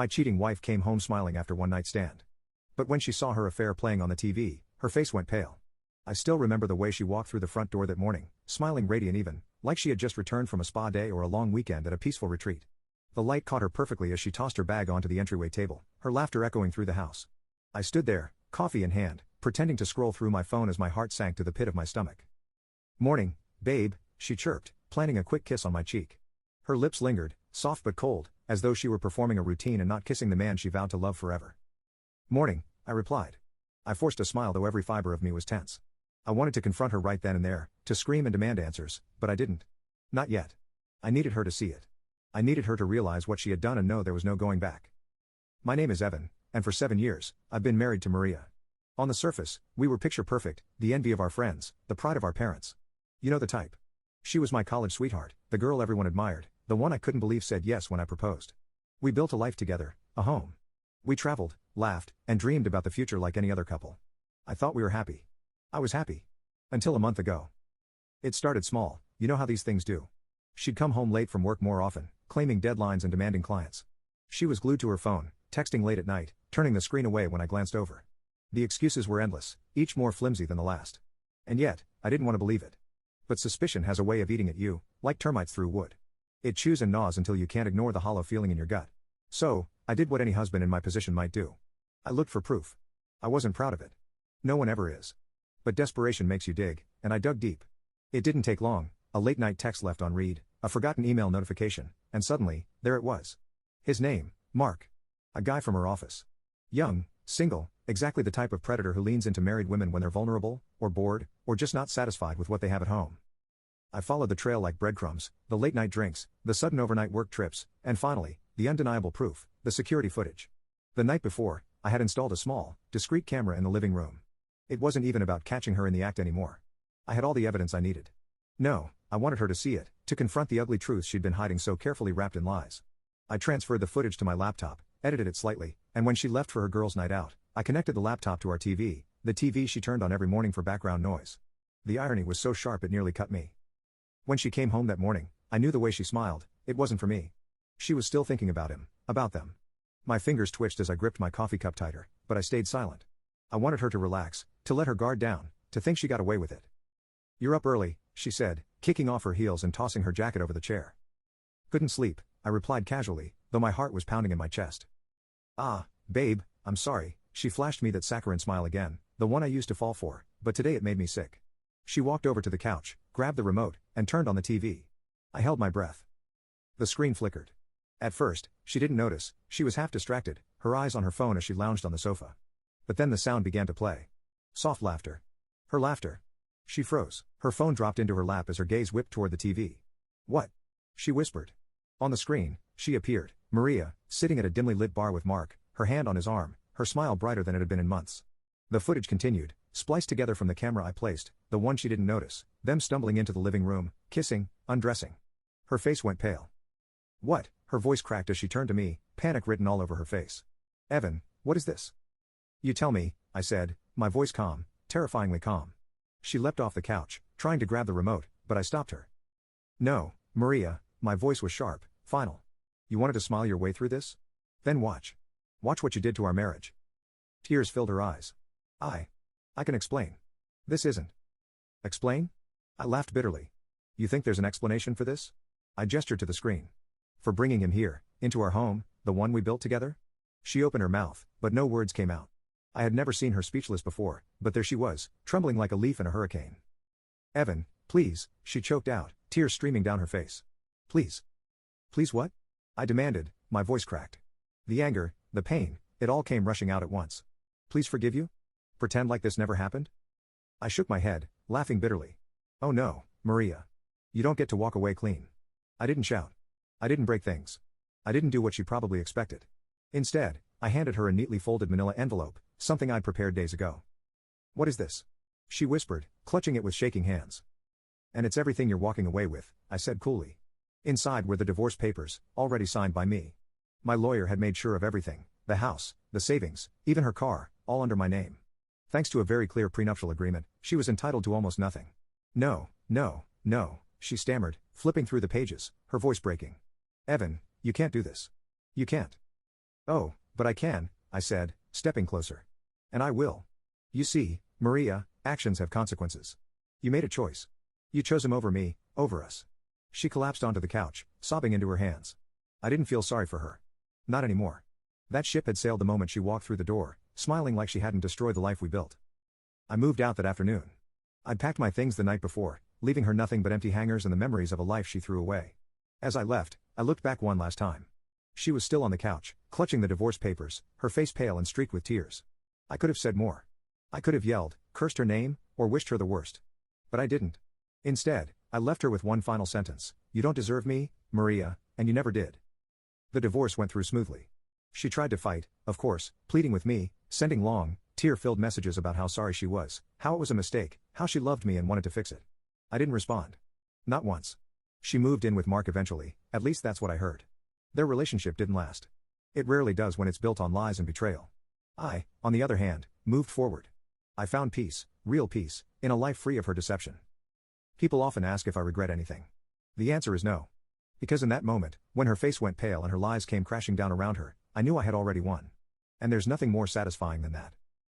My cheating wife came home smiling after one night stand. But when she saw her affair playing on the TV, her face went pale. I still remember the way she walked through the front door that morning, smiling radiant even, like she had just returned from a spa day or a long weekend at a peaceful retreat. The light caught her perfectly as she tossed her bag onto the entryway table, her laughter echoing through the house. I stood there, coffee in hand, pretending to scroll through my phone as my heart sank to the pit of my stomach. "Morning, babe," she chirped, planting a quick kiss on my cheek. Her lips lingered, soft but cold, as though she were performing a routine and not kissing the man she vowed to love forever. "Morning," I replied. I forced a smile though every fiber of me was tense. I wanted to confront her right then and there, to scream and demand answers, but I didn't. Not yet. I needed her to see it. I needed her to realize what she had done and know there was no going back. My name is Evan, and for 7 years, I've been married to Maria. On the surface, we were picture perfect, the envy of our friends, the pride of our parents. You know the type. She was my college sweetheart, the girl everyone admired, the one I couldn't believe said yes when I proposed. We built a life together, a home. We traveled, laughed, and dreamed about the future like any other couple. I thought we were happy. I was happy. Until a month ago. It started small, you know how these things do. She'd come home late from work more often, claiming deadlines and demanding clients. She was glued to her phone, texting late at night, turning the screen away when I glanced over. The excuses were endless, each more flimsy than the last. And yet, I didn't want to believe it. But suspicion has a way of eating at you, like termites through wood. It chews and gnaws until you can't ignore the hollow feeling in your gut. So, I did what any husband in my position might do. I looked for proof. I wasn't proud of it. No one ever is. But desperation makes you dig, and I dug deep. It didn't take long, a late-night text left on read, a forgotten email notification, and suddenly, there it was. His name, Mark. A guy from her office. Young, single, exactly the type of predator who leans into married women when they're vulnerable, or bored, or just not satisfied with what they have at home. I followed the trail like breadcrumbs, the late-night drinks, the sudden overnight work trips, and finally, the undeniable proof, the security footage. The night before, I had installed a small, discreet camera in the living room. It wasn't even about catching her in the act anymore. I had all the evidence I needed. No, I wanted her to see it, to confront the ugly truths she'd been hiding so carefully wrapped in lies. I transferred the footage to my laptop, edited it slightly, and when she left for her girls' night out, I connected the laptop to our TV, the TV she turned on every morning for background noise. The irony was so sharp it nearly cut me. When she came home that morning, I knew the way she smiled, it wasn't for me. She was still thinking about him, about them. My fingers twitched as I gripped my coffee cup tighter, but I stayed silent. I wanted her to relax, to let her guard down, to think she got away with it. "You're up early," she said, kicking off her heels and tossing her jacket over the chair. "Couldn't sleep," I replied casually, though my heart was pounding in my chest. "Ah, babe, I'm sorry," she flashed me that saccharine smile again, the one I used to fall for, but today it made me sick. She walked over to the couch, grabbed the remote, and turned on the TV. I held my breath. The screen flickered. At first, she didn't notice, she was half distracted, her eyes on her phone as she lounged on the sofa. But then the sound began to play. Soft laughter. Her laughter. She froze, her phone dropped into her lap as her gaze whipped toward the TV. "What?" she whispered. On the screen, she appeared, Maria, sitting at a dimly lit bar with Mark, her hand on his arm, her smile brighter than it had been in months. The footage continued, spliced together from the camera I placed, the one she didn't notice, them stumbling into the living room, kissing, undressing. Her face went pale. "What?" her voice cracked as she turned to me, panic written all over her face. "Evan, what is this?" "You tell me," I said, my voice calm, terrifyingly calm. She leapt off the couch, trying to grab the remote, but I stopped her. "No, Maria," my voice was sharp, final. "You wanted to smile your way through this? Then watch. Watch what you did to our marriage." Tears filled her eyes. I can explain. This isn't." "Explain?" I laughed bitterly. "You think there's an explanation for this?" I gestured to the screen. "For bringing him here, into our home, the one we built together?" She opened her mouth, but no words came out. I had never seen her speechless before, but there she was, trembling like a leaf in a hurricane. "Evan, please," she choked out, tears streaming down her face. "Please." "Please what?" I demanded, my voice cracked. The anger, the pain, it all came rushing out at once. "Please forgive you? Pretend like this never happened?" I shook my head, laughing bitterly. "Oh no, Maria. You don't get to walk away clean." I didn't shout. I didn't break things. I didn't do what she probably expected. Instead, I handed her a neatly folded manila envelope, something I'd prepared days ago. "What is this?" she whispered, clutching it with shaking hands. "And it's everything you're walking away with," I said coolly. Inside were the divorce papers, already signed by me. My lawyer had made sure of everything, the house, the savings, even her car, all under my name. Thanks to a very clear prenuptial agreement, she was entitled to almost nothing. "No, no, no," she stammered, flipping through the pages, her voice breaking. "Evan, you can't do this. You can't." Oh, but I can, I said, stepping closer. And I will. You see, Maria, actions have consequences. You made a choice. You chose him over me, over us. She collapsed onto the couch, sobbing into her hands. I didn't feel sorry for her. Not anymore. That ship had sailed the moment she walked through the door, smiling like she hadn't destroyed the life we built. I moved out that afternoon. I'd packed my things the night before, leaving her nothing but empty hangers and the memories of a life she threw away. As I left, I looked back one last time. She was still on the couch, clutching the divorce papers, her face pale and streaked with tears. I could have said more. I could have yelled, cursed her name, or wished her the worst. But I didn't. Instead, I left her with one final sentence: "You don't deserve me, Maria, and you never did." The divorce went through smoothly. She tried to fight, of course, pleading with me, sending long, tear-filled messages about how sorry she was, how it was a mistake, how she loved me and wanted to fix it. I didn't respond. Not once. She moved in with Mark eventually, at least that's what I heard. Their relationship didn't last. It rarely does when it's built on lies and betrayal. I, on the other hand, moved forward. I found peace, real peace, in a life free of her deception. People often ask if I regret anything. The answer is no. Because in that moment, when her face went pale and her lies came crashing down around her, I knew I had already won. And there's nothing more satisfying than that.